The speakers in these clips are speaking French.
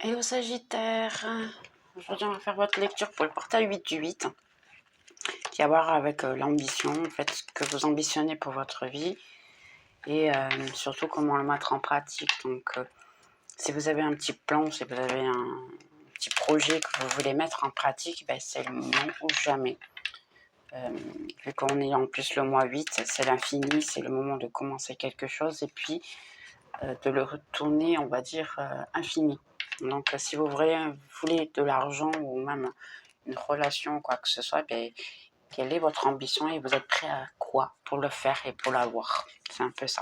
Et au Sagittaire, aujourd'hui on va faire votre lecture pour le portail 8 du 8, qui a à voir avec l'ambition, en fait, ce que vous ambitionnez pour votre vie et surtout comment le mettre en pratique. Donc, si vous avez un petit plan, si vous avez un petit projet que vous voulez mettre en pratique, ben, c'est le moment ou jamais. Vu qu'on est en plus le mois 8, c'est l'infini, c'est le moment de commencer quelque chose et puis de le retourner, on va dire, infini. Donc, si vous voulez de l'argent ou même une relation, quoi que ce soit, ben, quelle est votre ambition et vous êtes prêt à quoi pour le faire et pour l'avoir. C'est un peu ça.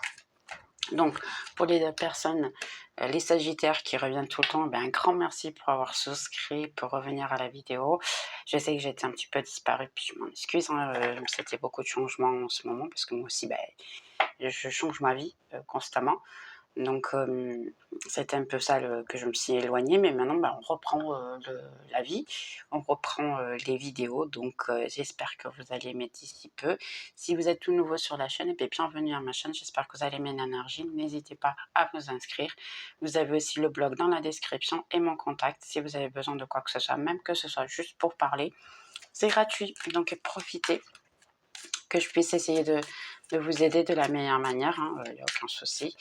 Donc, pour les personnes, les Sagittaires qui reviennent tout le temps, ben, un grand merci pour avoir souscrit, pour revenir à la vidéo. Je sais que j'étais un petit peu disparue, puis je m'en excuse. C'était beaucoup de changements en ce moment, parce que moi aussi, ben, je change ma vie constamment. Donc, c'était un peu ça que je me suis éloignée, mais maintenant, on reprend la vie, on reprend les vidéos, donc j'espère que vous allez aimer d'ici peu. Si vous êtes tout nouveau sur la chaîne, bienvenue à ma chaîne, j'espère que vous allez aimer l'énergie, n'hésitez pas à vous inscrire. Vous avez aussi le blog dans la description et mon contact si vous avez besoin de quoi que ce soit, même que ce soit juste pour parler. C'est gratuit, donc profitez, que je puisse essayer de vous aider de la meilleure manière, il n'y a aucun souci.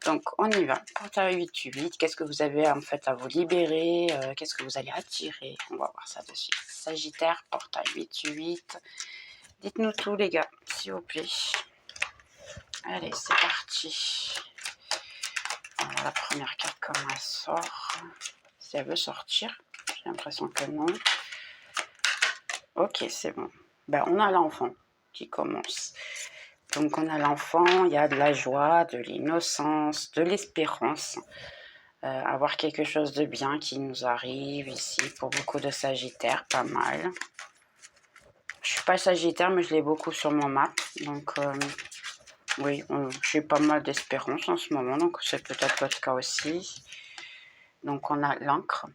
Donc, on y va. Portail 8 du 8, qu'est-ce que vous avez en fait à vous libérer? Qu'est-ce que vous allez attirer? On va voir ça de suite. Sagittaire, portail 8 du 8. Dites-nous tout, les gars, s'il vous plaît. Allez, c'est parti. Alors, la première carte, comment elle sort? Si elle veut sortir, j'ai l'impression que non. Ok, c'est bon. Ben, on a l'enfant qui commence. Donc, on a l'enfant, il y a de la joie, de l'innocence, de l'espérance. Avoir quelque chose de bien qui nous arrive ici pour beaucoup de Sagittaires, pas mal. Je suis pas Sagittaire, mais je l'ai beaucoup sur mon map, donc oui, j'ai pas mal d'espérance en ce moment, donc c'est peut-être votre cas aussi. Donc on a l'encre,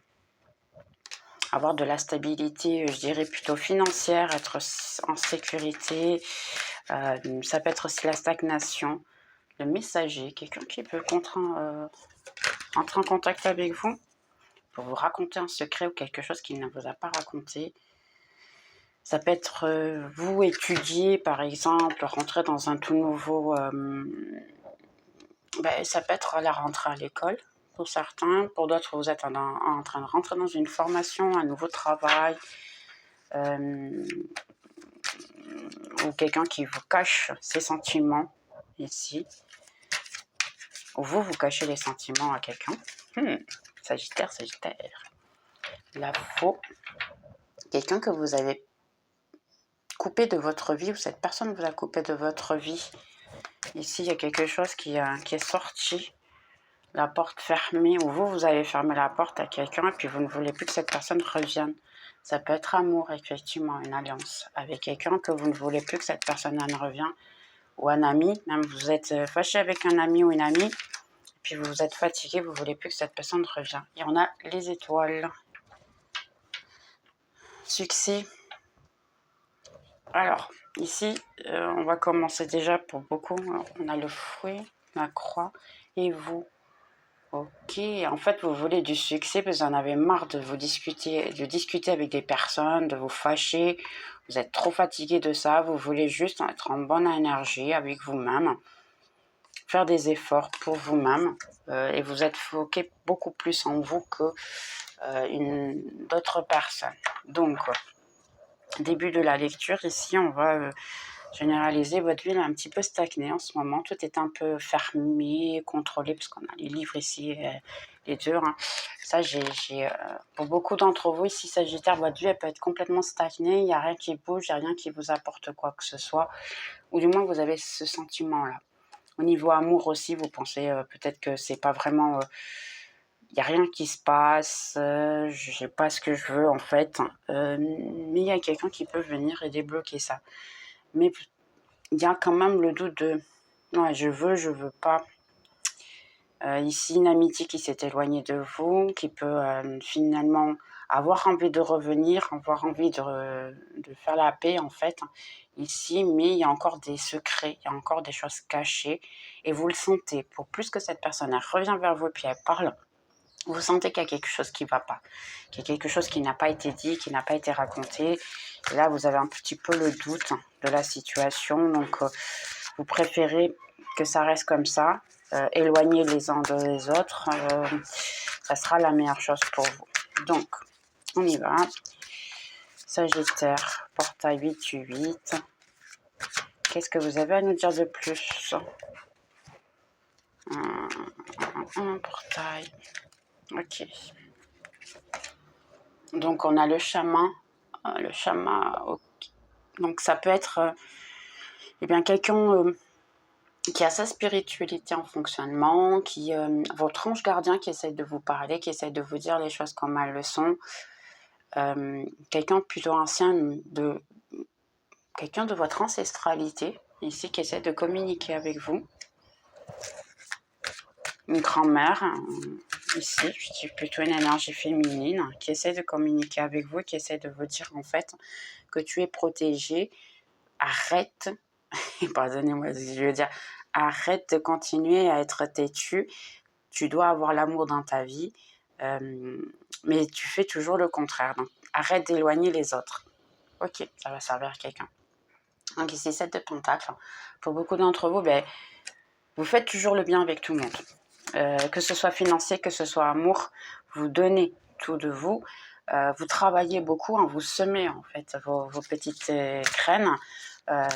avoir de la stabilité, je dirais plutôt financière, être en sécurité. Ça peut être aussi la stagnation, le messager, quelqu'un qui peut entrer en contact avec vous pour vous raconter un secret ou quelque chose qu'il ne vous a pas raconté. Ça peut être vous étudier, par exemple, rentrer dans un tout nouveau... ça peut être la rentrée à l'école pour certains. Pour d'autres, vous êtes en train de rentrer dans une formation, un nouveau travail. Ou quelqu'un qui vous cache ses sentiments ici. Ou vous cachez les sentiments à quelqu'un. Sagittaire, Sagittaire. La faux. Quelqu'un que vous avez coupé de votre vie, ou cette personne vous a coupé de votre vie. Ici, il y a quelque chose qui est sorti, la porte fermée, ou vous avez fermé la porte à quelqu'un et puis vous ne voulez plus que cette personne revienne. Ça peut être amour, effectivement, une alliance avec quelqu'un que vous ne voulez plus que cette personne en revienne, ou un ami, même vous êtes fâché avec un ami ou une amie, et puis vous êtes fatigué, vous ne voulez plus que cette personne revienne. Et on a les étoiles. Succès. Alors, ici, on va commencer déjà pour beaucoup. Alors, on a le fruit, la croix, et vous. Ok, en fait, vous voulez du succès, vous en avez marre de discuter avec des personnes, de vous fâcher. Vous êtes trop fatigué de ça, vous voulez juste être en bonne énergie avec vous-même, faire des efforts pour vous-même, et vous êtes foqué beaucoup plus en vous que d'autres personnes. Donc, début de la lecture, ici, on va généraliser. Votre vie est un petit peu stagnée en ce moment. Tout est un peu fermé, contrôlé, parce qu'on a les livres ici, les deux. Ça, pour beaucoup d'entre vous ici, Sagittaire, votre vie, elle peut être complètement stagnée. Il n'y a rien qui bouge, il n'y a rien qui vous apporte quoi que ce soit. Ou du moins, vous avez ce sentiment-là. Au niveau amour aussi, vous pensez peut-être que c'est pas vraiment... il n'y a rien qui se passe, je sais pas ce que je veux en fait, mais il y a quelqu'un qui peut venir et débloquer ça. Mais il y a quand même le doute de ouais, je veux pas. Ici, une amitié qui s'est éloignée de vous, qui peut finalement avoir envie de revenir, avoir envie de faire la paix en fait, ici, mais il y a encore des secrets, il y a encore des choses cachées, et vous le sentez. Pour plus que cette personne elle revient vers vous et puis elle parle, vous sentez qu'il y a quelque chose qui ne va pas, qu'il y a quelque chose qui n'a pas été dit, qui n'a pas été raconté. Et là, vous avez un petit peu le doute de la situation. Donc, vous préférez que ça reste comme ça, éloigner les uns des autres. Ça sera la meilleure chose pour vous. Donc, on y va. Sagittaire, portail 8-8. Qu'est-ce que vous avez à nous dire de plus? Un portail. Ok. Donc, on a le chaman. Okay. Donc, ça peut être eh bien, quelqu'un qui a sa spiritualité en fonctionnement, votre ange gardien qui essaie de vous parler, qui essaie de vous dire les choses comme elles le sont. Quelqu'un plutôt ancien, quelqu'un de votre ancestralité, ici, qui essaie de communiquer avec vous. Une grand-mère, ici, je dis plutôt une énergie féminine, qui essaie de communiquer avec vous, qui essaie de vous dire en fait que tu es protégé. Arrête, pardonnez-moi si je veux dire, arrête de continuer à être têtu. Tu dois avoir l'amour dans ta vie, mais tu fais toujours le contraire. Donc, arrête d'éloigner les autres. Ok, ça va servir à quelqu'un. Donc ici, 7 de Pentacles. Pour beaucoup d'entre vous, vous faites toujours le bien avec tout le monde. Que ce soit financier, que ce soit amour, vous donnez tout de vous. Vous travaillez beaucoup, vous semez en fait vos petites graines.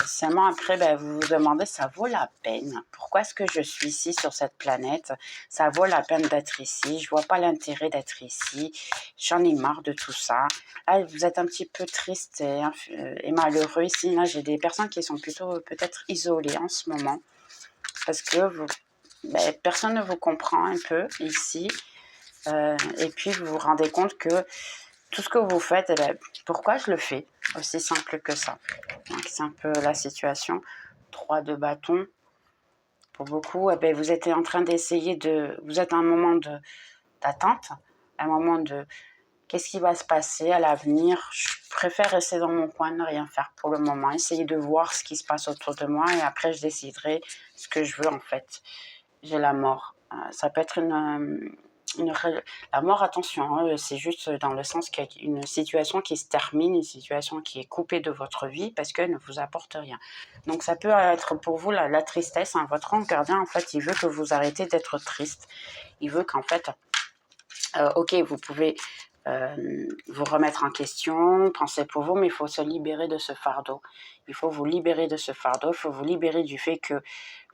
Seulement après, vous vous demandez, ça vaut la peine? Pourquoi est-ce que je suis ici sur cette planète? Ça vaut la peine d'être ici? Je vois pas l'intérêt d'être ici. J'en ai marre de tout ça. Là, vous êtes un petit peu triste et malheureux ici. Là, j'ai des personnes qui sont plutôt peut-être isolées en ce moment parce que personne ne vous comprend un peu ici. Et puis, vous vous rendez compte que tout ce que vous faites, pourquoi je le fais? Aussi simple que ça. Donc, c'est un peu la situation. 3 de bâton. Pour beaucoup, vous êtes en train d'essayer de... Vous êtes à un moment d'attente, un moment de... Qu'est-ce qui va se passer à l'avenir? Je préfère rester dans mon coin, ne rien faire pour le moment. Essayer de voir ce qui se passe autour de moi et après, je déciderai ce que je veux en fait. J'ai la mort. Ça peut être la mort, attention, c'est juste dans le sens qu'il y a une situation qui se termine, une situation qui est coupée de votre vie parce qu'elle ne vous apporte rien. Donc ça peut être pour vous la tristesse. Votre ange gardien, en fait, il veut que vous arrêtez d'être triste. Il veut qu'en fait, ok, vous pouvez vous remettre en question, penser pour vous, mais il faut se libérer de ce fardeau. Il faut vous libérer de ce fardeau, il faut vous libérer du fait que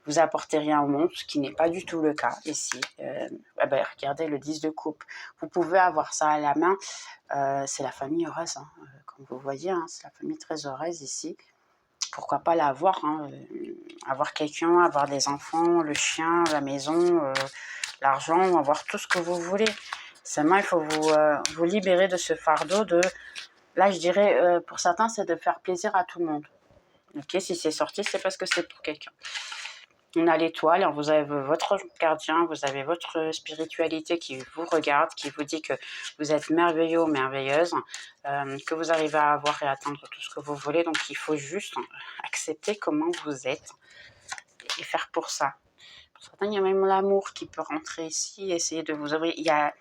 vous apportez rien au monde, ce qui n'est pas du tout le cas ici. Regardez le 10 de coupe. Vous pouvez avoir ça à la main. C'est la famille heureuse, comme vous voyez. C'est la famille très heureuse ici. Pourquoi pas l'avoir, avoir quelqu'un, avoir des enfants, le chien, la maison, l'argent, avoir tout ce que vous voulez. Seulement, il faut vous libérer de ce fardeau de... Là, je dirais, pour certains, c'est de faire plaisir à tout le monde. Ok, si c'est sorti, c'est parce que c'est pour quelqu'un. On a l'étoile, vous avez votre gardien, vous avez votre spiritualité qui vous regarde, qui vous dit que vous êtes merveilleux ou merveilleuse, que vous arrivez à avoir et atteindre tout ce que vous voulez. Donc, il faut juste accepter comment vous êtes et faire pour ça. Pour certains, il y a même l'amour qui peut rentrer ici, essayer de vous ouvrir. Il y a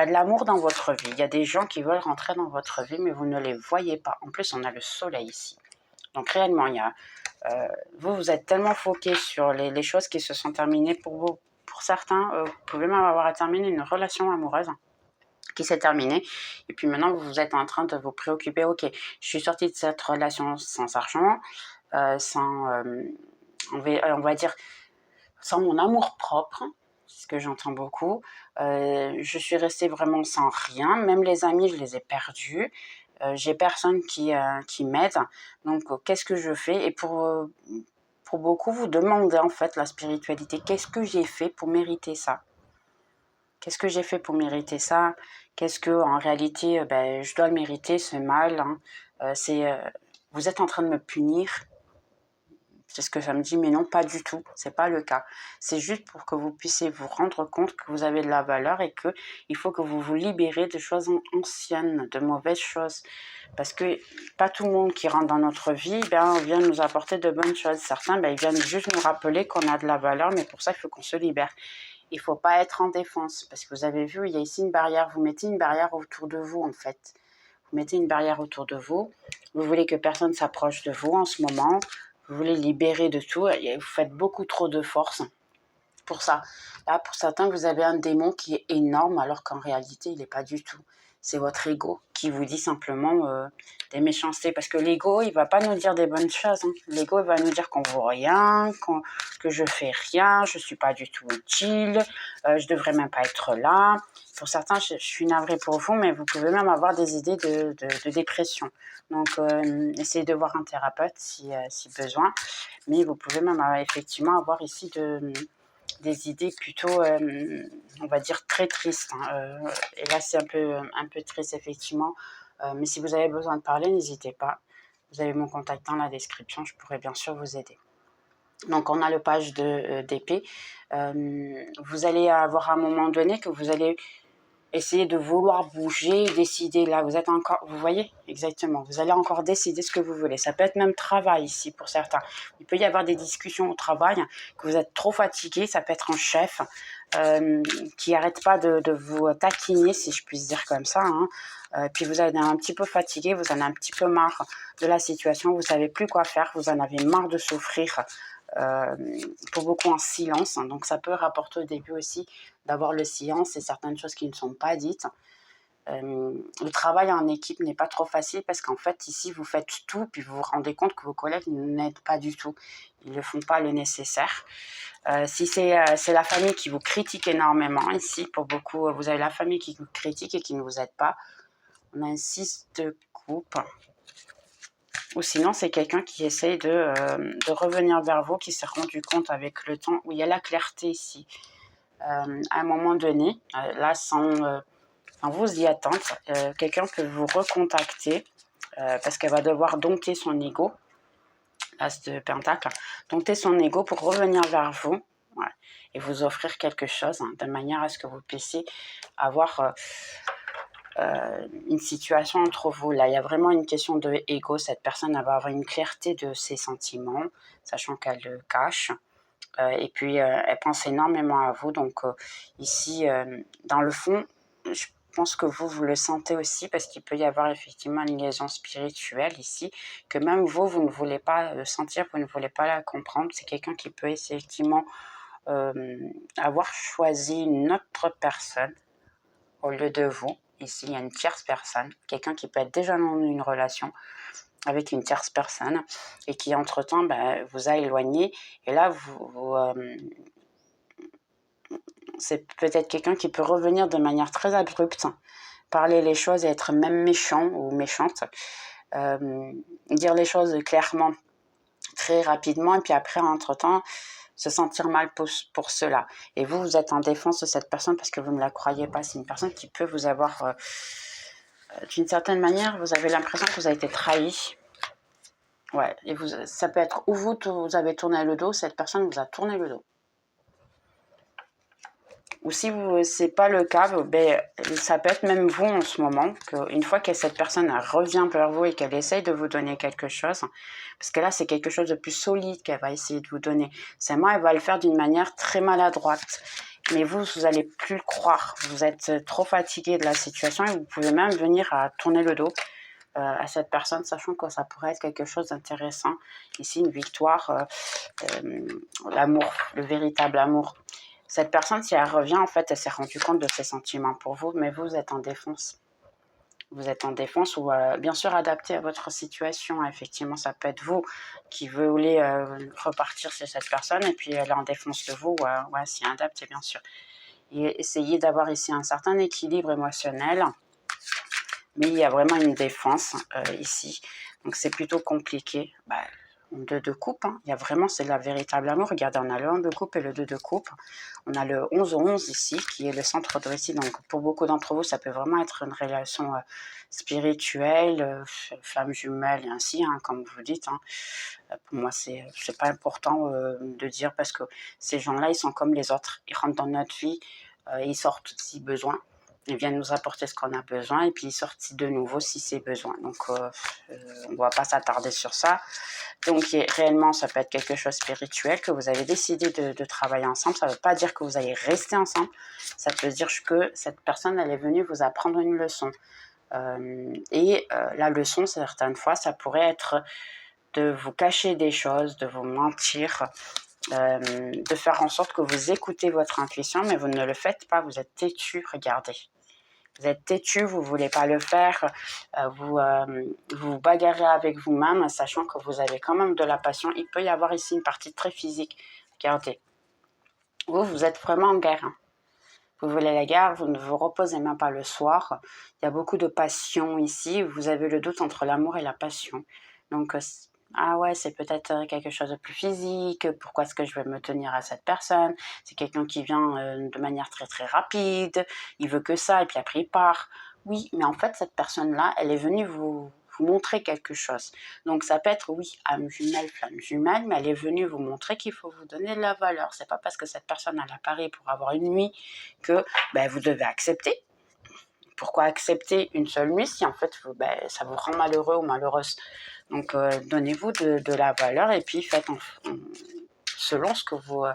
de l'amour dans votre vie. Il y a des gens qui veulent rentrer dans votre vie, mais vous ne les voyez pas. En plus, on a le soleil ici. Donc, réellement, il y a... vous êtes tellement foqué sur les choses qui se sont terminées pour vous. Pour certains, vous pouvez même avoir terminé une relation amoureuse qui s'est terminée. Et puis maintenant, vous êtes en train de vous préoccuper. Ok, je suis sortie de cette relation sans argent, on va dire, sans mon amour propre. C'est ce que j'entends beaucoup. Je suis restée vraiment sans rien. Même les amis, je les ai perdus. J'ai personne qui m'aide. Donc, qu'est-ce que je fais? Et pour beaucoup, vous demandez en fait la spiritualité. Qu'est-ce que j'ai fait pour mériter ça? Qu'est-ce que j'ai fait pour mériter ça? Qu'est-ce que, en réalité, je dois le mériter, ce mal, vous êtes en train de me punir. C'est ce que ça me dit, mais non, pas du tout. C'est pas le cas. C'est juste pour que vous puissiez vous rendre compte que vous avez de la valeur et que il faut que vous vous libérez de choses anciennes, de mauvaises choses. Parce que pas tout le monde qui rentre dans notre vie, vient nous apporter de bonnes choses. Certains, ils viennent juste nous rappeler qu'on a de la valeur, mais pour ça, il faut qu'on se libère. il ne faut pas être en défense. Parce que vous avez vu, il y a ici une barrière. Vous mettez une barrière autour de vous, en fait. Vous mettez une barrière autour de vous. Vous voulez que personne s'approche de vous en ce moment. Vous voulez libérer de tout. Et vous faites beaucoup trop de force pour ça. Là, pour certains, vous avez un démon qui est énorme, alors qu'en réalité, il n'est pas du tout. C'est votre ego qui vous dit simplement des méchancetés. Parce que l'ego, il ne va pas nous dire des bonnes choses. Hein. L'ego, il va nous dire qu'on ne vaut rien, que je fais rien, je ne suis pas du tout utile, je ne devrais même pas être là. Pour certains, je suis navrée pour vous, mais vous pouvez même avoir des idées de dépression. Donc, essayez de voir un thérapeute si besoin. Mais vous pouvez même effectivement avoir ici des idées plutôt, on va dire, très tristes. Hein. Et là, c'est un peu triste, effectivement. Mais si vous avez besoin de parler, n'hésitez pas. Vous avez mon contact dans la description, je pourrai bien sûr vous aider. Donc, on a le page d'épée. Vous allez avoir à un moment donné que vous allez essayer de vouloir bouger, décider. Là, vous êtes encore, vous voyez exactement, vous allez encore décider ce que vous voulez. Ça peut être même travail ici pour certains. Il peut y avoir des discussions au travail, que vous êtes trop fatigué. Ça peut être un chef qui n'arrête pas de vous taquiner, si je puis dire comme ça. Hein. Puis vous êtes un petit peu fatigué, vous en avez un petit peu marre de la situation, vous savez plus quoi faire, vous en avez marre de souffrir. Pour beaucoup en silence, hein. Donc ça peut rapporter au début aussi d'avoir le silence et certaines choses qui ne sont pas dites. Le travail en équipe n'est pas trop facile parce qu'en fait ici vous faites tout puis vous vous rendez compte que vos collègues n'aident pas du tout, ils ne font pas le nécessaire. Si c'est la famille qui vous critique énormément ici, pour beaucoup vous avez la famille qui vous critique et qui ne vous aide pas. On a un 6 de coupe. Ou sinon, c'est quelqu'un qui essaye de revenir vers vous, qui s'est rendu compte avec le temps, où il y a la clarté ici. À un moment donné, là, sans vous y attendre, quelqu'un peut vous recontacter parce qu'elle va devoir dompter son ego, l'as de pentacle, dompter son ego pour revenir vers vous et vous offrir quelque chose, de manière à ce que vous puissiez avoir une situation entre vous. Là, il y a vraiment une question de ego. Cette personne elle va avoir une clarté de ses sentiments, sachant qu'elle le cache. Et puis, elle pense énormément à vous. Donc, ici, dans le fond, je pense que vous le sentez aussi parce qu'il peut y avoir effectivement une liaison spirituelle ici, que même vous ne voulez pas sentir, vous ne voulez pas la comprendre. C'est quelqu'un qui peut effectivement avoir choisi une autre personne au lieu de vous. Ici, il y a une tierce personne, quelqu'un qui peut être déjà dans une relation avec une tierce personne et qui, entre-temps, vous a éloigné. Et là, c'est peut-être quelqu'un qui peut revenir de manière très abrupte, parler les choses et être même méchant ou méchante, dire les choses clairement, très rapidement, et puis après, entre-temps, se sentir mal pour cela. Et vous êtes en défense de cette personne parce que vous ne la croyez pas. C'est une personne qui peut vous avoir... d'une certaine manière, vous avez l'impression que vous avez été trahi. Ouais, et ça peut être où vous avez tourné le dos, cette personne vous a tourné le dos. Ou si ce n'est pas le cas, ça peut être même vous en ce moment, qu'une fois que cette personne revient vers vous et qu'elle essaye de vous donner quelque chose, parce que là c'est quelque chose de plus solide qu'elle va essayer de vous donner, seulement elle va le faire d'une manière très maladroite. Mais vous n'allez plus le croire, vous êtes trop fatigué de la situation et vous pouvez même venir à tourner le dos à cette personne, sachant que ça pourrait être quelque chose d'intéressant. Ici, une victoire, l'amour, le véritable amour. Cette personne, si elle revient, en fait, elle s'est rendue compte de ses sentiments pour vous, mais vous êtes en défense. Vous êtes en défense ou bien sûr adapté à votre situation. Effectivement, ça peut être vous qui voulez repartir chez cette personne et puis elle est en défense de vous. S'y adapter, bien sûr. Et essayez d'avoir ici un certain équilibre émotionnel. Mais il y a vraiment une défense ici. Donc, c'est plutôt compliqué. Le 2 de coupe, hein. Il y a vraiment, c'est la véritable amour. Regardez, on a le 1 de coupe et le 2 de coupe. On a le 11 ici, qui est le centre de récit. Donc, pour beaucoup d'entre vous, ça peut vraiment être une relation spirituelle, flamme jumelle et ainsi, hein, comme vous dites. Hein. Pour moi, c'est pas important de dire parce que ces gens-là, ils sont comme les autres. Ils rentrent dans notre vie, ils sortent si besoin. il vient nous apporter ce qu'on a besoin et puis il sortit de nouveau si c'est besoin. Donc, on ne va pas s'attarder sur ça. Donc, réellement, ça peut être quelque chose de spirituel que vous avez décidé de travailler ensemble. Ça ne veut pas dire que vous allez rester ensemble. Ça veut dire que cette personne, elle est venue vous apprendre une leçon. La leçon, certaines fois, ça pourrait être de vous cacher des choses, de vous mentir, de faire en sorte que vous écoutez votre intuition, mais vous ne le faites pas, vous êtes têtu, regardez. Vous êtes têtu, vous ne voulez pas le faire, vous bagarrez avec vous-même, sachant que vous avez quand même de la passion. Il peut y avoir ici une partie très physique. Regardez, vous êtes vraiment en guerre. Hein. Vous voulez la guerre, vous ne vous reposez même pas le soir. Il y a beaucoup de passion ici. Vous avez le doute entre l'amour et la passion. Donc, ah ouais, c'est peut-être quelque chose de plus physique. Pourquoi est-ce que je vais me tenir à cette personne? C'est quelqu'un qui vient de manière très très rapide. Il veut que ça et puis après il part. Oui, mais en fait, cette personne-là, elle est venue vous montrer quelque chose. Donc, ça peut être, oui, âme jumelle, flamme jumelle, mais elle est venue vous montrer qu'il faut vous donner de la valeur. C'est pas parce que cette personne a l'appareil pour avoir une nuit que vous devez accepter. Pourquoi accepter une seule nuit si en fait ça vous rend malheureux ou malheureuse? Donc donnez-vous de la valeur et puis faites selon ce que vous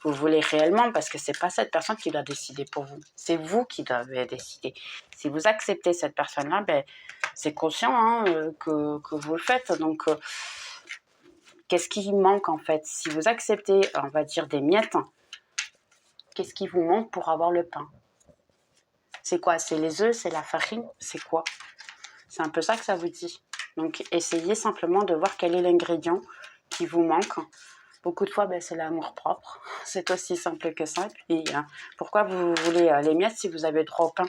voulez réellement, parce que c'est pas cette personne qui doit décider pour vous, c'est vous qui devez décider. Si vous acceptez cette personne-là, c'est conscient que vous le faites. Donc qu'est-ce qui manque en fait? Si vous acceptez, on va dire, des miettes, qu'est-ce qui vous manque pour avoir le pain? C'est quoi? C'est les œufs? C'est la farine? C'est quoi? C'est un peu ça que ça vous dit. Donc, essayez simplement de voir quel est l'ingrédient qui vous manque. Beaucoup de fois, c'est l'amour-propre. C'est aussi simple que ça. Et puis, pourquoi vous voulez les miettes si vous avez droit au pain?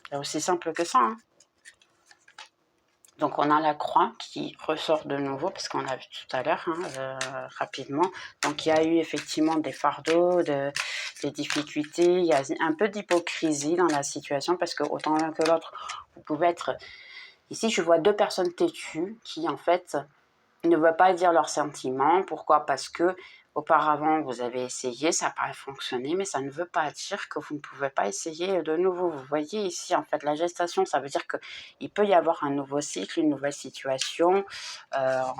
C'est aussi simple que ça. Hein. Donc, on a la croix qui ressort de nouveau, parce qu'on l'a vu tout à l'heure, rapidement. Donc, il y a eu effectivement des fardeaux, des difficultés. Il y a un peu d'hypocrisie dans la situation, parce que autant l'un que l'autre, vous pouvez être... Ici, je vois deux personnes têtues qui, en fait, ne veulent pas dire leurs sentiments. Pourquoi? Parce que auparavant, vous avez essayé, ça n'a pas fonctionné, mais ça ne veut pas dire que vous ne pouvez pas essayer de nouveau. Vous voyez ici, en fait, la gestation, ça veut dire qu'il peut y avoir un nouveau cycle, une nouvelle situation.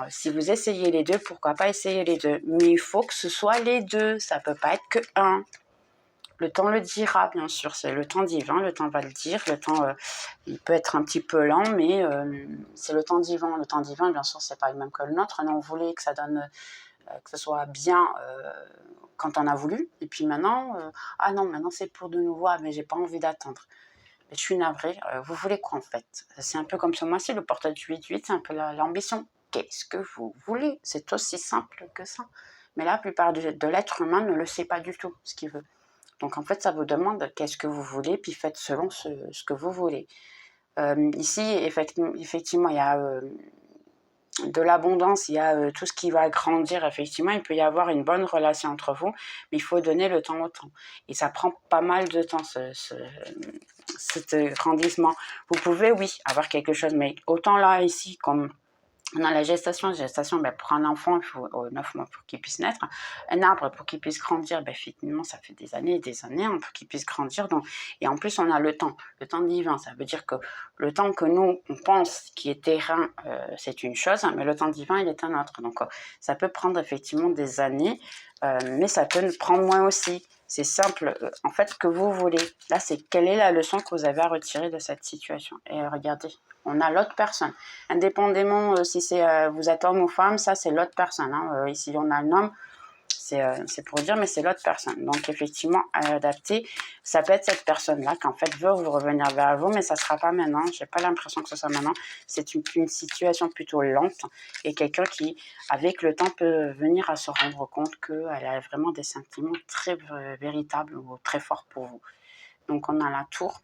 Si vous essayez les deux, pourquoi pas essayer les deux? Mais il faut que ce soit les deux, ça ne peut pas être que un. Le temps le dira, bien sûr, c'est le temps divin, le temps va le dire, le temps, il peut être un petit peu lent, mais c'est le temps divin. Le temps divin, bien sûr, c'est pas le même que le nôtre. Nous, on voulait que ça donne, que ce soit bien quand on a voulu, et puis maintenant, ah non, maintenant c'est pour de nouveau, mais j'ai pas envie d'attendre. Mais je suis navrée, vous voulez quoi en fait? C'est un peu comme ce mois-ci, le portail du 8-8, c'est un peu l'ambition. Qu'est-ce que vous voulez? C'est aussi simple que ça. Mais la plupart de l'être humain ne le sait pas du tout, ce qu'il veut. Donc, en fait, ça vous demande qu'est-ce que vous voulez, puis faites selon ce que vous voulez. Ici, effectivement, il y a de l'abondance, il y a tout ce qui va grandir. Effectivement, il peut y avoir une bonne relation entre vous, mais il faut donner le temps au temps. Et ça prend pas mal de temps, cet grandissement. Vous pouvez, oui, avoir quelque chose, mais autant là, ici, comme... On a la gestation, pour un enfant, il faut 9 mois pour qu'il puisse naître. Un arbre, pour qu'il puisse grandir, effectivement, ça fait des années et des années pour qu'il puisse grandir. Donc, et en plus, on a le temps divin. Ça veut dire que le temps que nous, on pense qui est terrain, c'est une chose, mais le temps divin, il est un autre. Donc, ça peut prendre effectivement des années, mais ça peut prendre moins aussi. C'est simple. En fait, ce que vous voulez, là, c'est quelle est la leçon que vous avez à retirer de cette situation. Et regardez, on a l'autre personne. Indépendamment si vous êtes homme ou femme, ça, c'est l'autre personne. Hein. Ici, on a un homme, c'est pour dire, mais c'est l'autre personne. Donc, effectivement, adapter, ça peut être cette personne-là qui, en fait, veut vous revenir vers vous, mais ça ne sera pas maintenant. Je n'ai pas l'impression que ce soit maintenant. C'est une situation plutôt lente et quelqu'un qui, avec le temps, peut venir à se rendre compte qu'elle a vraiment des sentiments très véritables ou très forts pour vous. Donc, on a la tour.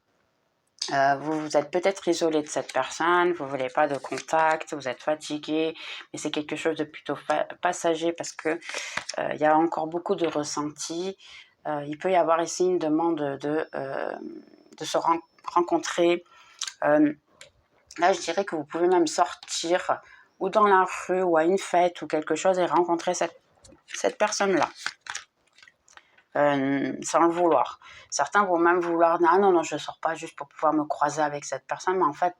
Vous êtes peut-être isolé de cette personne, vous ne voulez pas de contact, vous êtes fatigué, mais c'est quelque chose de plutôt passager parce que il y a encore beaucoup de ressentis. Il peut y avoir ici une demande de se rencontrer. Là, je dirais que vous pouvez même sortir ou dans la rue ou à une fête ou quelque chose et rencontrer cette personne-là. sans le vouloir. Certains vont même vouloir, ah non, je ne sors pas juste pour pouvoir me croiser avec cette personne, mais en fait,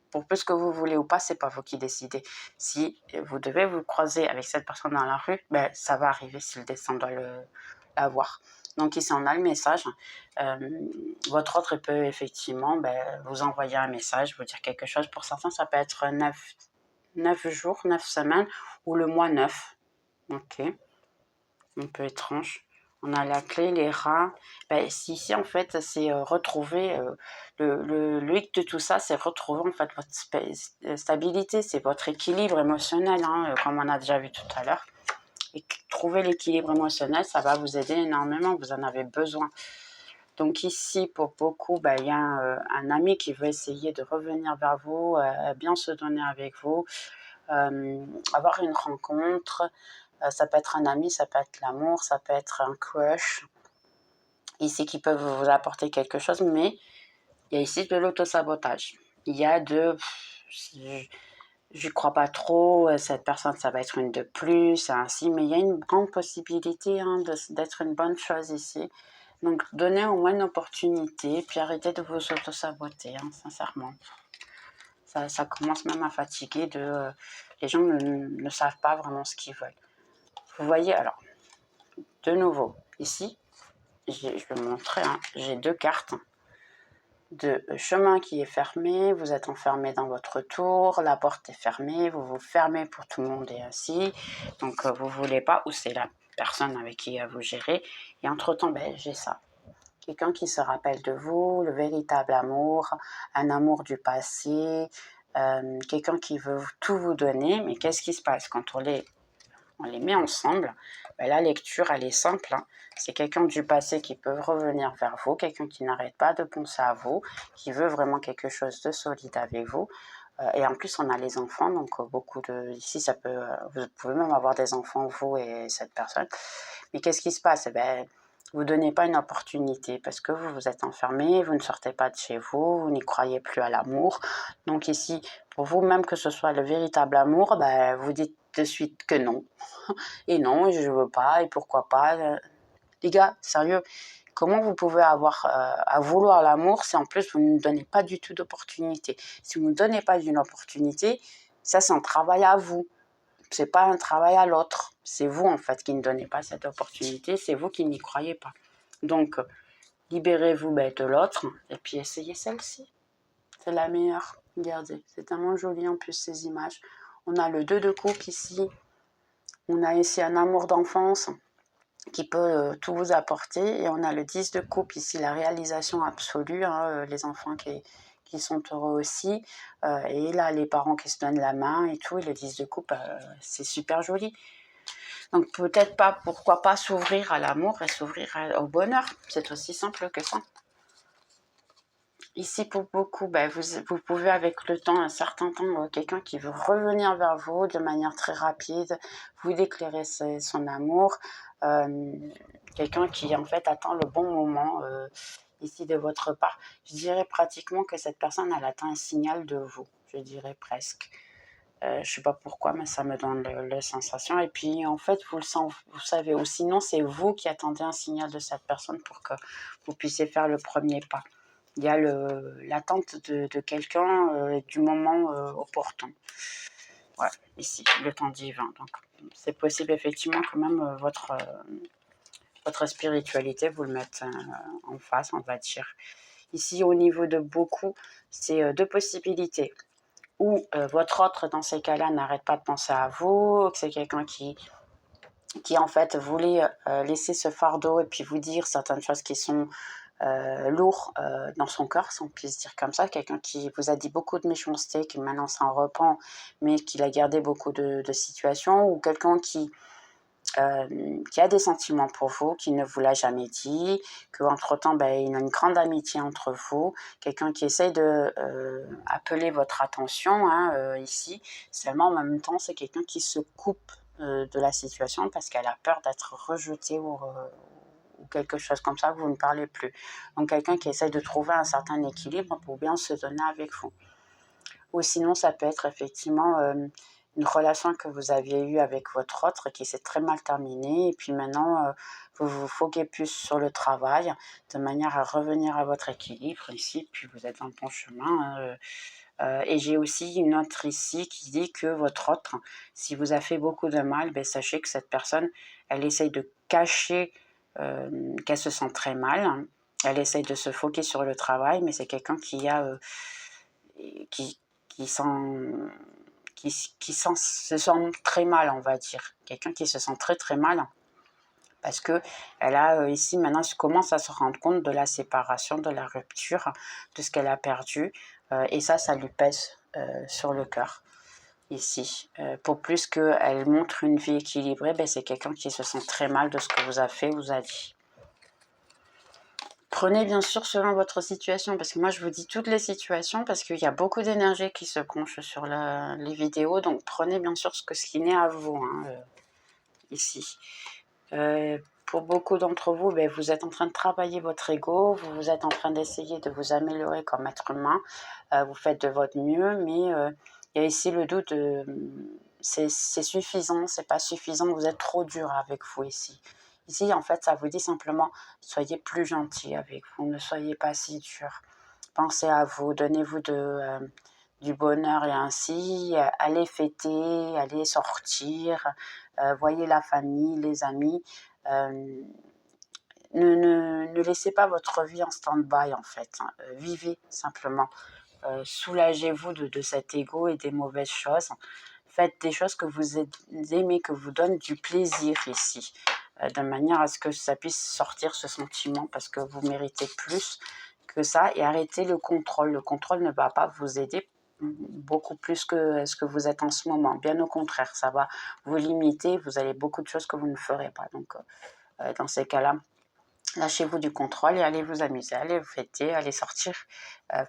pour plus que vous voulez ou pas, c'est pas vous qui décidez. Si vous devez vous croiser avec cette personne dans la rue, ben, ça va arriver si le destin doit l'avoir. Donc ici, on a le message. Votre autre peut effectivement vous envoyer un message, vous dire quelque chose. Pour certains, ça peut être 9 jours, 9 semaines ou le mois 9. Ok, un peu étrange. On a la clé, les rats. Ici, en fait, c'est retrouver le hic de tout ça, c'est retrouver en fait votre stabilité, c'est votre équilibre émotionnel, hein, comme on a déjà vu tout à l'heure. Et trouver l'équilibre émotionnel, ça va vous aider énormément, vous en avez besoin. Donc ici, pour beaucoup, il y a un ami qui veut essayer de revenir vers vous, bien se donner avec vous, avoir une rencontre. Ça peut être un ami, ça peut être l'amour, ça peut être un crush. Ici, qui peuvent vous apporter quelque chose, mais il y a ici de l'autosabotage. Il y a je crois pas trop, cette personne, ça va être une de plus, ainsi, mais il y a une grande possibilité d'être une bonne chose ici. Donc, donnez au moins une opportunité, puis arrêtez de vous auto-saboter, sincèrement. Ça commence même à fatiguer les gens ne savent pas vraiment ce qu'ils veulent. Vous voyez, alors, de nouveau, ici, je vais vous montrer, j'ai 2 cartes de chemin qui est fermé, vous êtes enfermé dans votre tour, la porte est fermée, vous vous fermez pour tout le monde est assis, donc vous voulez pas, ou c'est la personne avec qui vous gérez, et entre-temps, j'ai ça. Quelqu'un qui se rappelle de vous, le véritable amour, un amour du passé, quelqu'un qui veut tout vous donner, mais qu'est-ce qui se passe quand on les met ensemble? La lecture, elle est simple. C'est quelqu'un du passé qui peut revenir vers vous, quelqu'un qui n'arrête pas de penser à vous, qui veut vraiment quelque chose de solide avec vous. Et en plus, on a les enfants, donc ici, vous pouvez même avoir des enfants, vous et cette personne. Mais qu'est-ce qui se passe? Vous ne donnez pas une opportunité parce que vous vous êtes enfermé, vous ne sortez pas de chez vous, vous n'y croyez plus à l'amour. Donc ici, pour vous, même que ce soit le véritable amour, vous dites de suite que non. Et non, je ne veux pas, et pourquoi pas. Les gars, sérieux, comment vous pouvez avoir à vouloir l'amour si en plus vous ne donnez pas du tout d'opportunité? Si vous ne donnez pas d'une opportunité, ça c'est un travail à vous. C'est pas un travail à l'autre. C'est vous en fait qui ne donnez pas cette opportunité, c'est vous qui n'y croyez pas. Donc, libérez-vous de l'autre et puis essayez celle-ci. C'est la meilleure. Regardez, c'est tellement joli en plus ces images. On a le 2 de coupe ici. On a ici un amour d'enfance qui peut tout vous apporter. Et on a le 10 de coupe ici, la réalisation absolue, les enfants qui sont heureux aussi. Et là, les parents qui se donnent la main et tout. Et le 10 de coupe, c'est super joli. Donc peut-être pas, pourquoi pas s'ouvrir à l'amour et s'ouvrir au bonheur. C'est aussi simple que ça. Ici, pour beaucoup, vous pouvez avec le temps, un certain temps, quelqu'un qui veut revenir vers vous de manière très rapide, vous déclarer son amour, quelqu'un qui en fait attend le bon moment ici de votre part. Je dirais pratiquement que cette personne, elle attend un signal de vous, je dirais presque. Je ne sais pas pourquoi, mais ça me donne la sensation. Et puis, en fait, vous savez, ou sinon, c'est vous qui attendez un signal de cette personne pour que vous puissiez faire le premier pas. Il y a l'attente de quelqu'un du moment opportun. Voilà, ici, le temps divin. Donc, c'est possible effectivement que même votre spiritualité, vous le mettez en face, on va dire. Ici, au niveau de beaucoup, c'est 2 possibilités. Ou votre autre, dans ces cas-là, n'arrête pas de penser à vous, que c'est quelqu'un qui en fait voulait laisser ce fardeau et puis vous dire certaines choses qui sont lourd dans son cœur, si on puisse dire comme ça, quelqu'un qui vous a dit beaucoup de méchanceté, qui maintenant s'en repent, mais qui a gardé beaucoup de situations, ou quelqu'un qui a des sentiments pour vous, qui ne vous l'a jamais dit, qu'entre-temps, il y a une grande amitié entre vous, quelqu'un qui essaye de appeler votre attention ici, seulement en même temps, c'est quelqu'un qui se coupe de la situation parce qu'elle a peur d'être rejetée ou quelque chose comme ça, que vous ne parlez plus. Donc, quelqu'un qui essaie de trouver un certain équilibre pour bien se donner avec vous. Ou sinon, ça peut être effectivement une relation que vous aviez eue avec votre autre qui s'est très mal terminée. Et puis maintenant, vous vous foquez plus sur le travail de manière à revenir à votre équilibre ici. Puis vous êtes dans le bon chemin. Et j'ai aussi une autre ici qui dit que votre autre, si vous a fait beaucoup de mal, ben, sachez que cette personne, elle essaye de cacher qu'elle se sent très mal. Elle essaye de se foquer sur le travail, mais c'est quelqu'un qui a qui, qui, sent, se sent très mal, on va dire. Quelqu'un qui se sent très très mal parce que elle a ici maintenant commence à se rendre compte de la séparation, de la rupture, de ce qu'elle a perdu, et ça lui pèse sur le cœur ici. Pour plus qu'elle montre une vie équilibrée, ben, c'est quelqu'un qui se sent très mal de ce que vous a fait, vous a dit. Prenez bien sûr selon votre situation, parce que moi je vous dis toutes les situations, parce qu'il y a beaucoup d'énergie qui se conche sur les vidéos, donc prenez bien sûr ce qui naît à vous, ici. Pour beaucoup d'entre vous, ben, vous êtes en train de travailler votre ego, vous êtes en train d'essayer de vous améliorer comme être humain, vous faites de votre mieux, mais il y a ici le doute, c'est suffisant, c'est pas suffisant, vous êtes trop dur avec vous ici. Ici, en fait, ça vous dit simplement, soyez plus gentil avec vous, ne soyez pas si dur. Pensez à vous, donnez-vous du bonheur et ainsi, allez fêter, allez sortir, voyez la famille, les amis. Ne laissez pas votre vie en stand-by en fait. Vivez simplement. Soulagez-vous de cet ego et des mauvaises choses. Faites des choses que vous aimez, que vous donnent du plaisir ici, de manière à ce que ça puisse sortir ce sentiment, parce que vous méritez plus que ça. Et arrêtez le contrôle. Le contrôle ne va pas vous aider beaucoup plus que ce que vous êtes en ce moment. Bien au contraire, ça va vous limiter. Vous avez beaucoup de choses que vous ne ferez pas. Donc, dans ces cas-là, lâchez-vous du contrôle et allez vous amuser, allez vous fêter, allez sortir,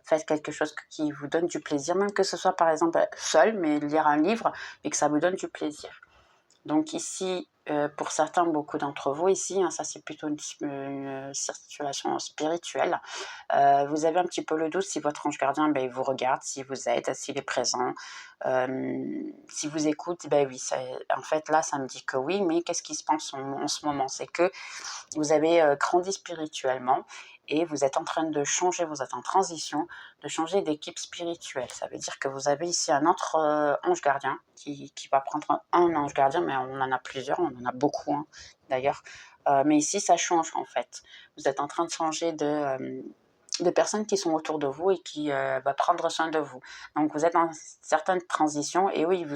faites quelque chose qui vous donne du plaisir, même que ce soit par exemple seul, mais lire un livre, mais que ça vous donne du plaisir. Donc ici, pour certains, beaucoup d'entre vous ici, ça c'est plutôt une situation spirituelle, vous avez un petit peu le doute si votre ange gardien il vous regarde, s'il vous aide, s'il est présent, s'il vous écoute, oui, en fait là ça me dit que oui, mais qu'est-ce qui se passe en ce moment? C'est que vous avez grandi spirituellement et vous êtes en train de changer, vous êtes en transition, de changer d'équipe spirituelle. Ça veut dire que vous avez ici un autre ange gardien qui va prendre un ange gardien, mais on en a plusieurs, on en a beaucoup d'ailleurs. Mais ici, ça change en fait. Vous êtes en train de changer de personnes qui sont autour de vous et qui va prendre soin de vous. Donc vous êtes dans certaines transitions et oui,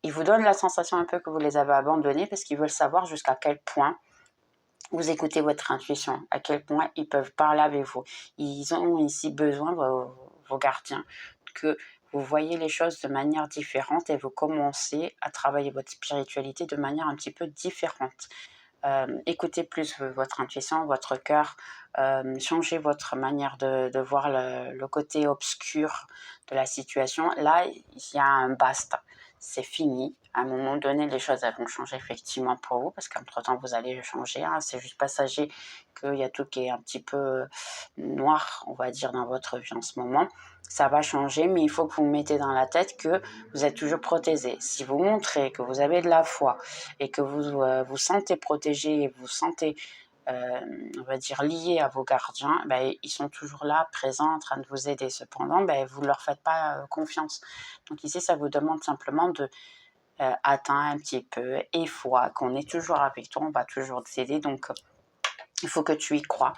ils vous donnent la sensation un peu que vous les avez abandonnés parce qu'ils veulent savoir jusqu'à quel point vous écoutez votre intuition, à quel point ils peuvent parler avec vous. Ils ont ici besoin, vos gardiens, que vous voyez les choses de manière différente et vous commencez à travailler votre spiritualité de manière un petit peu différente. Écoutez plus votre intuition, votre cœur, changez votre manière de voir le côté obscur de la situation. Là, il y a un basta. C'est fini. À un moment donné, les choses elles vont changer effectivement pour vous parce qu'entre-temps, vous allez changer. C'est juste passager qu'il y a tout qui est un petit peu noir, on va dire, dans votre vie en ce moment. Ça va changer, mais il faut que vous vous mettez dans la tête que vous êtes toujours protégé. Si vous montrez que vous avez de la foi et que vous vous sentez protégé et vous sentez, on va dire, lié à vos gardiens, ils sont toujours là, présents, en train de vous aider. Cependant, vous ne leur faites pas confiance. Donc ici, ça vous demande simplement de attendre un petit peu et foi, qu'on est toujours avec toi, on va toujours t'aider. Donc, il faut que tu y crois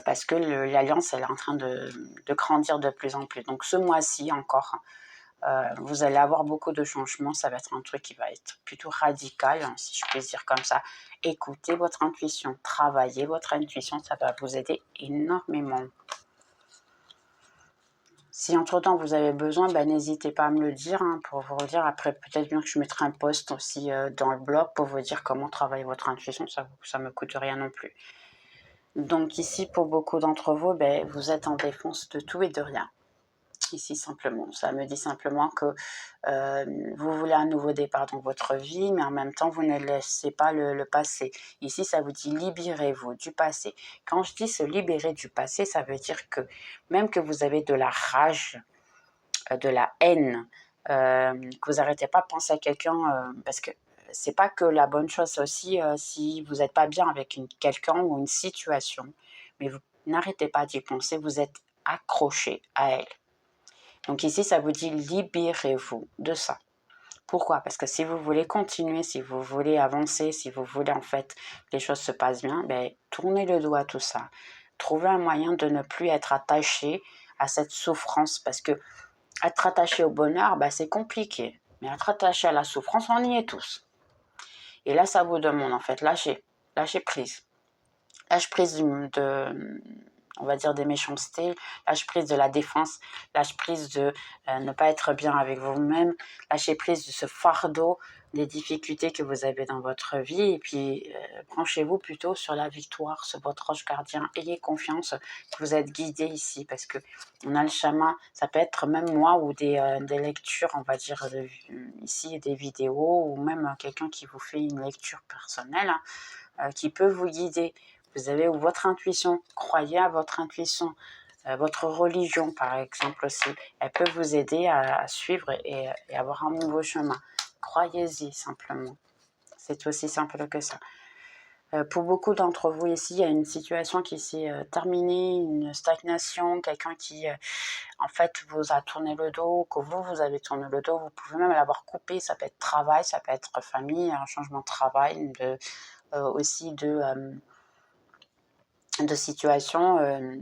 parce que l'alliance, elle est en train de grandir de plus en plus. Donc, ce mois-ci encore, vous allez avoir beaucoup de changements. Ça va être un truc qui va être plutôt radical, si je puis dire comme ça. Écoutez votre intuition, travaillez votre intuition, ça va vous aider énormément. Si entre-temps vous avez besoin, n'hésitez pas à me le dire pour vous redire. Après, peut-être bien que je mettrai un post aussi dans le blog pour vous dire comment travailler votre intuition. Ça ne me coûte rien non plus. Donc ici, pour beaucoup d'entre vous, vous êtes en défense de tout et de rien. Ici, simplement. Ça me dit simplement que vous voulez un nouveau départ dans votre vie, mais en même temps, vous ne laissez pas le passé. Ici, ça vous dit libérez-vous du passé. Quand je dis se libérer du passé, ça veut dire que même que vous avez de la rage, de la haine, que vous n'arrêtez pas de penser à quelqu'un, parce que c'est pas que la bonne chose, c'est aussi si vous n'êtes pas bien avec quelqu'un ou une situation, mais vous n'arrêtez pas d'y penser, vous êtes accroché à elle. Donc ici, ça vous dit libérez-vous de ça. Pourquoi? Parce que si vous voulez continuer, si vous voulez avancer, si vous voulez en fait que les choses se passent bien, ben, tournez le dos à tout ça. Trouvez un moyen de ne plus être attaché à cette souffrance, parce que être attaché au bonheur, ben, c'est compliqué. Mais être attaché à la souffrance, on y est tous. Et là, ça vous demande en fait lâcher prise. Lâche prise on va dire des méchancetés, lâche prise de la défense, lâche prise de ne pas être bien avec vous-même, lâchez prise de ce fardeau, des difficultés que vous avez dans votre vie, et puis branchez-vous plutôt sur la victoire, sur votre ange gardien. Ayez confiance que vous êtes guidé ici, parce que on a le chemin, ça peut être même moi ou des lectures, on va dire ici des vidéos, ou même quelqu'un qui vous fait une lecture personnelle, qui peut vous guider. Vous avez votre intuition, croyez à votre intuition, votre religion par exemple aussi, elle peut vous aider à suivre et avoir un nouveau chemin. Croyez-y simplement, c'est aussi simple que ça. Pour beaucoup d'entre vous ici, il y a une situation qui s'est terminée, une stagnation, quelqu'un qui en fait vous a tourné le dos, que vous avez tourné le dos, vous pouvez même l'avoir coupé, ça peut être travail, ça peut être famille, un changement de travail, aussi de situations,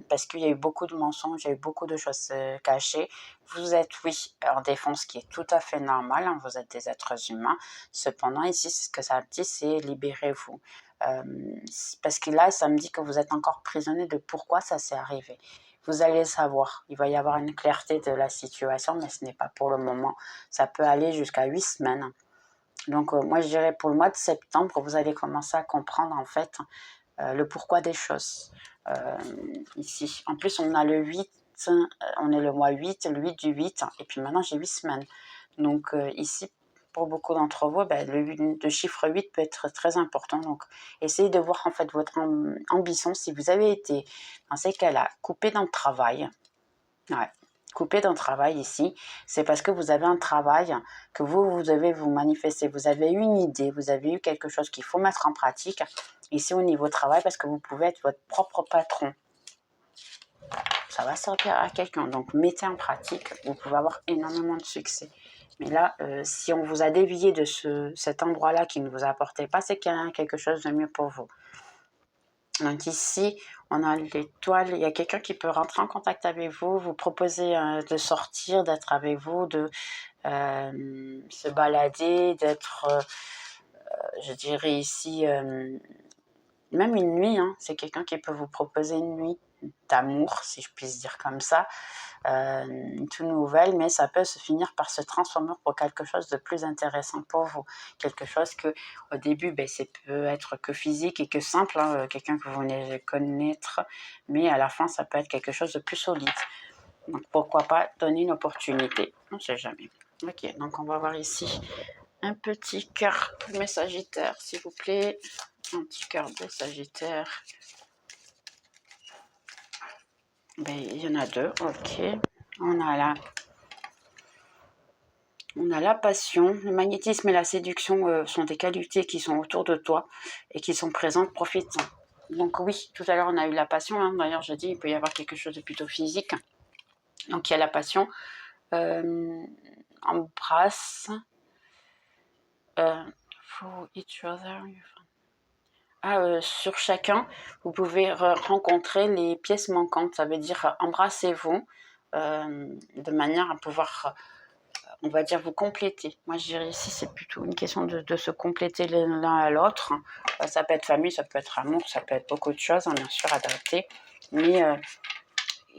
parce qu'il y a eu beaucoup de mensonges, il y a eu beaucoup de choses cachées. Vous êtes, oui, en défense, qui est tout à fait normal, hein, vous êtes des êtres humains. Cependant, ici, ce que ça me dit, c'est libérez-vous. Parce que là, ça me dit que vous êtes encore prisonnier de pourquoi ça s'est arrivé. Vous allez savoir, il va y avoir une clarté de la situation, mais ce n'est pas pour le moment. Ça peut aller jusqu'à 8 semaines. Donc, moi, je dirais pour le mois de septembre, vous allez commencer à comprendre, en fait, le pourquoi des choses. Ici, en plus, on a le 8, on est le mois 8, le 8 du 8, et puis maintenant, j'ai 8 semaines. Donc, ici, pour beaucoup d'entre vous, ben, le chiffre 8 peut être très important. Donc, essayez de voir, en fait, votre ambition. Si vous avez été, dans ces cas-là, coupé dans le travail, ouais, coupé d'un travail ici, c'est parce que vous avez un travail que vous devez vous manifester. Vous avez eu une idée, vous avez eu quelque chose qu'il faut mettre en pratique ici au niveau travail, parce que vous pouvez être votre propre patron. Ça va servir à quelqu'un, donc mettez en pratique, vous pouvez avoir énormément de succès. Mais là, si on vous a dévié de cet endroit-là qui ne vous apportait pas, c'est qu'il y a quelque chose de mieux pour vous. Donc ici, on a l'étoile, il y a quelqu'un qui peut rentrer en contact avec vous, vous proposer de sortir, d'être avec vous, de se balader, d'être, je dirais ici, même une nuit, hein, c'est quelqu'un qui peut vous proposer une nuit d'amour, si je puisse dire comme ça, une toute nouvelle, mais ça peut se finir par se transformer pour quelque chose de plus intéressant pour vous. Quelque chose que, au début, ben, ça peut être que physique et que simple, hein, quelqu'un que vous venez de connaître, mais à la fin, ça peut être quelque chose de plus solide. Donc, pourquoi pas donner une opportunité, on ne sait jamais. Ok, donc on va voir ici un petit cœur pour mes Sagittaires, s'il vous plaît. Un petit cœur de Sagittaire. Ben, il y en a deux, ok. On a la passion, le magnétisme et la séduction sont des qualités qui sont autour de toi et qui sont présentes, profite-en. Donc oui, tout à l'heure on a eu la passion, hein. D'ailleurs je dis il peut y avoir quelque chose de plutôt physique. Donc il y a la passion, embrasse, for each other. Sur chacun, vous pouvez rencontrer les pièces manquantes, ça veut dire embrassez-vous de manière à pouvoir, on va dire, vous compléter. Moi, je dirais ici, c'est plutôt une question de se compléter l'un à l'autre. Ça peut être famille, ça peut être amour, ça peut être beaucoup de choses, hein, bien sûr, adapté. Mais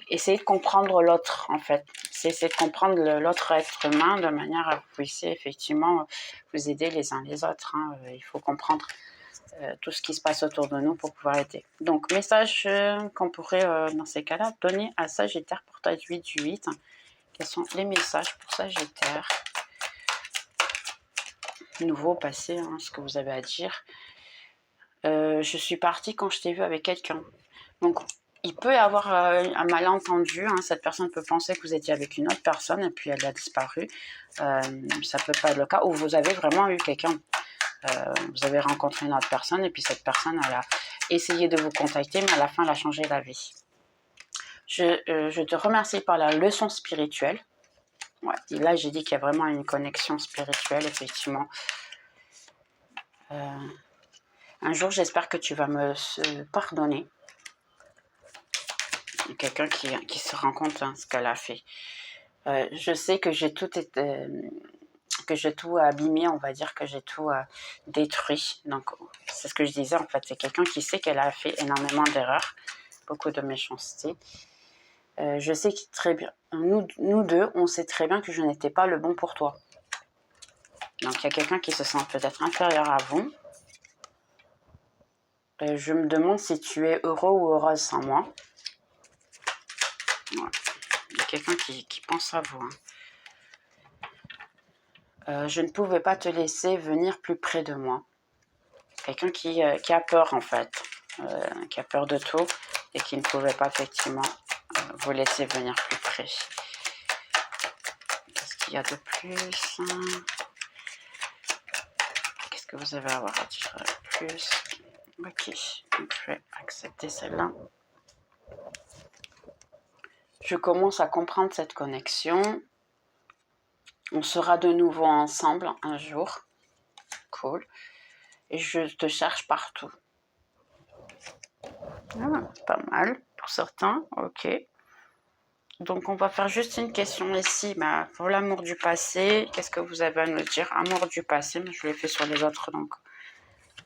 essayez de comprendre l'autre, en fait. Essayez de comprendre l'autre être humain de manière à que vous puissiez effectivement vous aider les uns les autres. Hein. Il faut comprendre tout ce qui se passe autour de nous pour pouvoir aider. Donc, message qu'on pourrait, dans ces cas-là, donner à Sagittaire, portail 8 du 8. Quels sont les messages pour Sagittaire? Nouveau, passé, hein, ce que vous avez à dire. Je suis partie quand je t'ai vu avec quelqu'un. Donc, il peut y avoir un malentendu. Hein. Cette personne peut penser que vous étiez avec une autre personne et puis elle a disparu. Ça peut pas être le cas. Ou vous avez vraiment eu quelqu'un. Vous avez rencontré une autre personne et puis cette personne, elle a essayé de vous contacter, mais à la fin, elle a changé d'avis. Je te remercie par la leçon spirituelle. Ouais, et là, j'ai dit qu'il y a vraiment une connexion spirituelle, effectivement. Un jour, j'espère que tu vas me pardonner. Quelqu'un qui se rend compte ce qu'elle a fait. Je sais que j'ai tout été... que j'ai tout abîmé, on va dire que j'ai tout détruit. Donc, c'est ce que je disais, en fait. C'est quelqu'un qui sait qu'elle a fait énormément d'erreurs, beaucoup de méchanceté. Je sais que très bien, nous deux, on sait très bien que je n'étais pas le bon pour toi. Donc, il y a quelqu'un qui se sent peut-être inférieur à vous. Je me demande si tu es heureux ou heureuse sans moi. Ouais. Il y a quelqu'un qui pense à vous. Hein. Je ne pouvais pas te laisser venir plus près de moi. Quelqu'un qui a peur, en fait. Qui a peur de tout et qui ne pouvait pas, effectivement, vous laisser venir plus près. Qu'est-ce qu'il y a de plus? Qu'est-ce que vous avez à avoir à dire plus? Ok, donc je vais accepter celle-là. Je commence à comprendre cette connexion. On sera de nouveau ensemble un jour. Cool. Et je te cherche partout. Ah, pas mal pour certains. Ok. Donc, on va faire juste une question ici. Bah, pour l'amour du passé, qu'est-ce que vous avez à nous dire? Amour du passé, mais je l'ai fait sur les autres, donc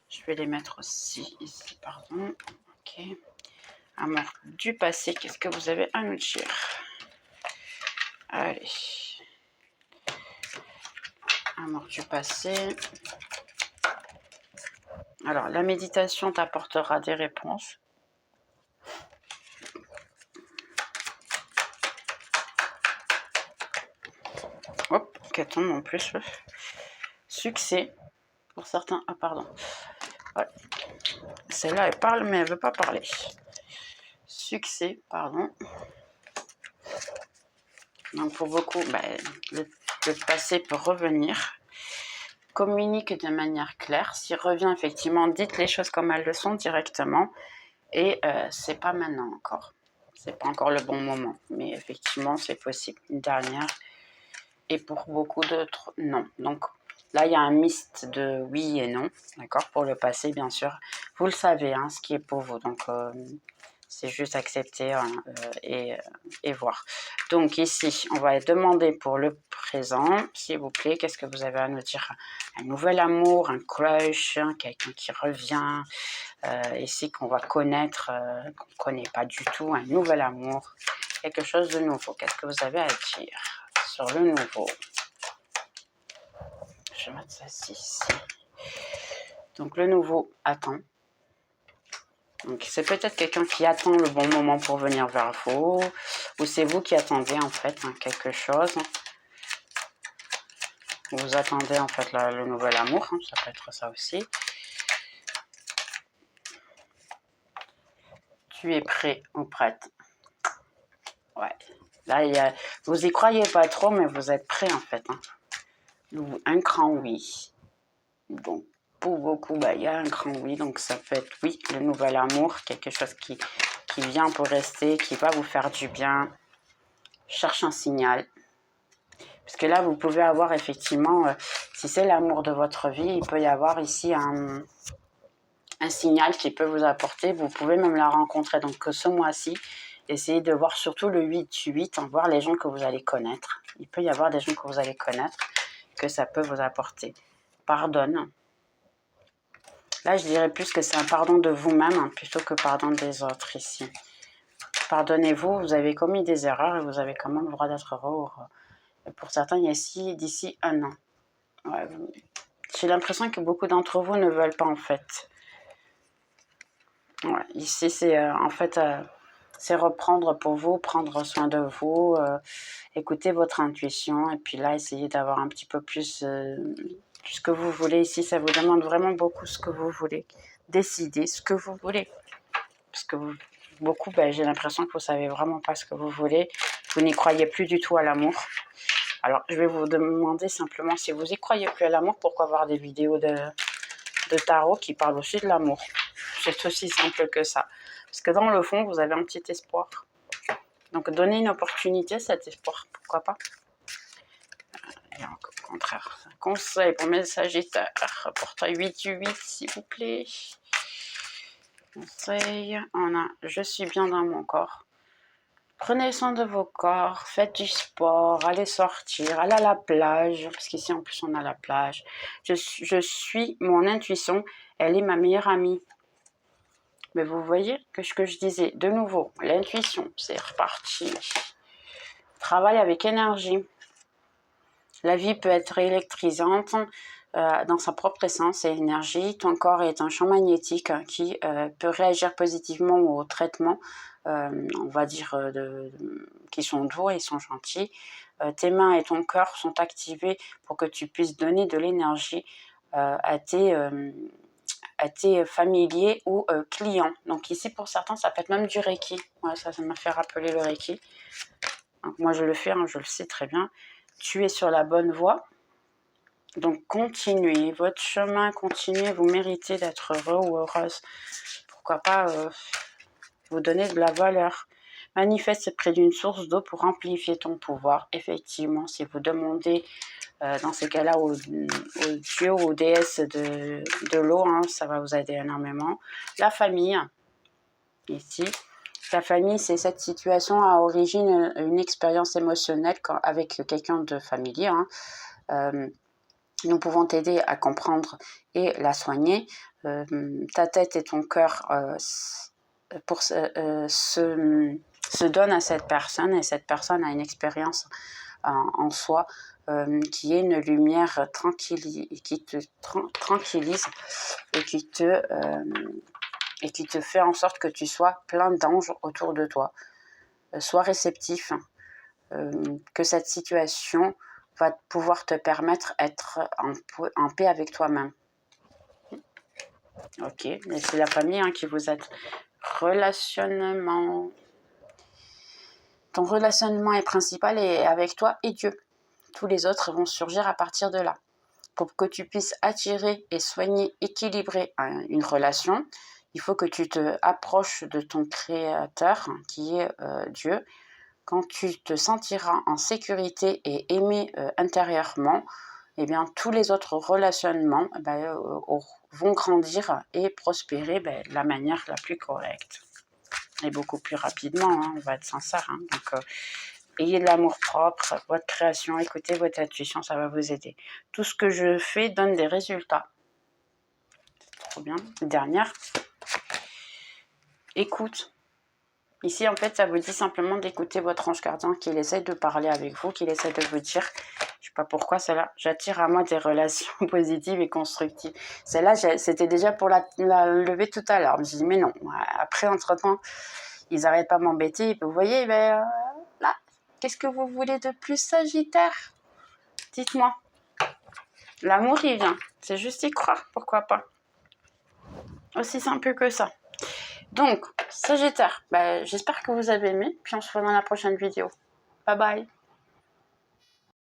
je vais les mettre aussi ici, pardon. Ok. Amour du passé, qu'est-ce que vous avez à nous dire? Allez. Amour du passé. Alors, la méditation t'apportera des réponses. Hop, qu'elle tombe en plus. Succès. Pour certains... Ah, pardon. Ouais. Celle-là, elle parle, mais elle ne veut pas parler. Succès, pardon. Donc, pour beaucoup, le passé peut revenir. Communique de manière claire. S'il revient, effectivement, dites les choses comme elles le sont directement. Et c'est pas maintenant encore. C'est pas encore le bon moment. Mais effectivement, c'est possible. Une dernière. Et pour beaucoup d'autres, non. Donc, là, il y a un mixte de oui et non. D'accord? Pour le passé, bien sûr. Vous le savez, hein, ce qui est pour vous. Donc, c'est juste accepter et voir. Donc ici, on va demander pour le présent, s'il vous plaît, qu'est-ce que vous avez à nous dire? Un nouvel amour, un crush, quelqu'un qui revient, ici qu'on va connaître, qu'on ne connaît pas du tout, un nouvel amour, quelque chose de nouveau. Qu'est-ce que vous avez à dire sur le nouveau? Je vais mettre ça ici. Donc le nouveau attend. Donc, c'est peut-être quelqu'un qui attend le bon moment pour venir vers vous, ou c'est vous qui attendez en fait quelque chose. Vous attendez en fait le nouvel amour, ça peut être ça aussi. Tu es prêt ou prête? Ouais. Là, vous y croyez pas trop, mais vous êtes prêt en fait. Un grand oui. Donc, pour beaucoup, il y a un grand oui. Donc, ça peut être oui, le nouvel amour, quelque chose qui vient pour rester, qui va vous faire du bien. Cherche un signal. Parce que là, vous pouvez avoir effectivement, si c'est l'amour de votre vie, il peut y avoir ici un signal qui peut vous apporter. Vous pouvez même la rencontrer. Donc, ce mois-ci, essayez de voir surtout le 8-8, voir les gens que vous allez connaître. Il peut y avoir des gens que vous allez connaître, que ça peut vous apporter. Pardonne. Là, je dirais plus que c'est un pardon de vous-même, plutôt que pardon des autres ici. Pardonnez-vous, vous avez commis des erreurs et vous avez quand même le droit d'être heureux. Pour certains, il y a ici, d'ici un an. Ouais, j'ai l'impression que beaucoup d'entre vous ne veulent pas en fait. Ouais, ici, c'est en fait, c'est reprendre pour vous, prendre soin de vous, écouter votre intuition et puis là, essayer d'avoir un petit peu plus ce que vous voulez. Ici, ça vous demande vraiment beaucoup ce que vous voulez. Décidez ce que vous voulez. Parce que beaucoup, ben, j'ai l'impression que vous savez vraiment pas ce que vous voulez. Vous n'y croyez plus du tout à l'amour. Alors, je vais vous demander simplement si vous y croyez plus à l'amour, pourquoi voir des vidéos de tarot qui parlent aussi de l'amour. C'est aussi simple que ça. Parce que dans le fond, vous avez un petit espoir. Donc, donnez une opportunité à cet espoir. Pourquoi pas? Et au contraire, un conseil pour mes Sagittaires. Portail 8 du 8, s'il vous plaît. Conseil, on a « Je suis bien dans mon corps ». Prenez soin de vos corps, faites du sport, allez sortir, allez à la plage, parce qu'ici en plus on a la plage. Je suis mon intuition, elle est ma meilleure amie. Mais vous voyez que ce que je disais, de nouveau, l'intuition, c'est reparti. Travaille avec énergie. La vie peut être électrisante dans sa propre essence et énergie. Ton corps est un champ magnétique qui peut réagir positivement aux traitements, on va dire, qui sont doux et sont gentils. Tes mains et ton cœur sont activés pour que tu puisses donner de l'énergie à tes familiers ou clients. Donc ici, pour certains, ça peut être même du Reiki. Ouais, ça m'a fait rappeler le Reiki. Donc, moi, je le fais, je le sais très bien. Tu es sur la bonne voie. Donc, continuez votre chemin, continuez. Vous méritez d'être heureux ou heureuse. Pourquoi pas vous donner de la valeur. Manifeste près d'une source d'eau pour amplifier ton pouvoir. Effectivement, si vous demandez dans ces cas-là aux dieux ou aux déesses de l'eau, ça va vous aider énormément. La famille, ici. La famille, c'est cette situation à origine une expérience émotionnelle avec quelqu'un de familier. Nous pouvons t'aider à comprendre et la soigner. Ta tête et ton cœur se donnent à cette personne et cette personne a une expérience en soi qui est une lumière qui te tranquillise et qui te fait en sorte que tu sois plein d'anges autour de toi. Sois réceptif, que cette situation va pouvoir te permettre d'être en paix avec toi-même. Ok, et c'est la famille qui vous aide. Relationnement. Ton relationnement est principal et avec toi et Dieu. Tous les autres vont surgir à partir de là. Pour que tu puisses attirer et soigner, équilibrer une relation, il faut que tu te approches de ton créateur, qui est Dieu. Quand tu te sentiras en sécurité et aimé intérieurement, eh bien, tous les autres relationnements vont grandir et prospérer de la manière la plus correcte. Et beaucoup plus rapidement, on va être sincère. Donc, ayez de l'amour propre, votre création, écoutez votre intuition, ça va vous aider. Tout ce que je fais donne des résultats. C'est trop bien. Dernière. Écoute. Ici, en fait, ça vous dit simplement d'écouter votre ange gardien, qu'il essaie de parler avec vous, qu'il essaie de vous dire, je sais pas pourquoi, celle-là, j'attire à moi des relations positives et constructives. Celle-là, c'était déjà pour la lever tout à l'heure. Je me suis dit, mais non. Après, entre-temps, ils n'arrêtent pas de m'embêter. Vous voyez, là, qu'est-ce que vous voulez de plus, Sagittaire? Dites-moi. L'amour, il vient. C'est juste y croire, pourquoi pas. Aussi simple que ça. Donc, Sagittaire, j'espère que vous avez aimé. Puis on se voit dans la prochaine vidéo. Bye bye.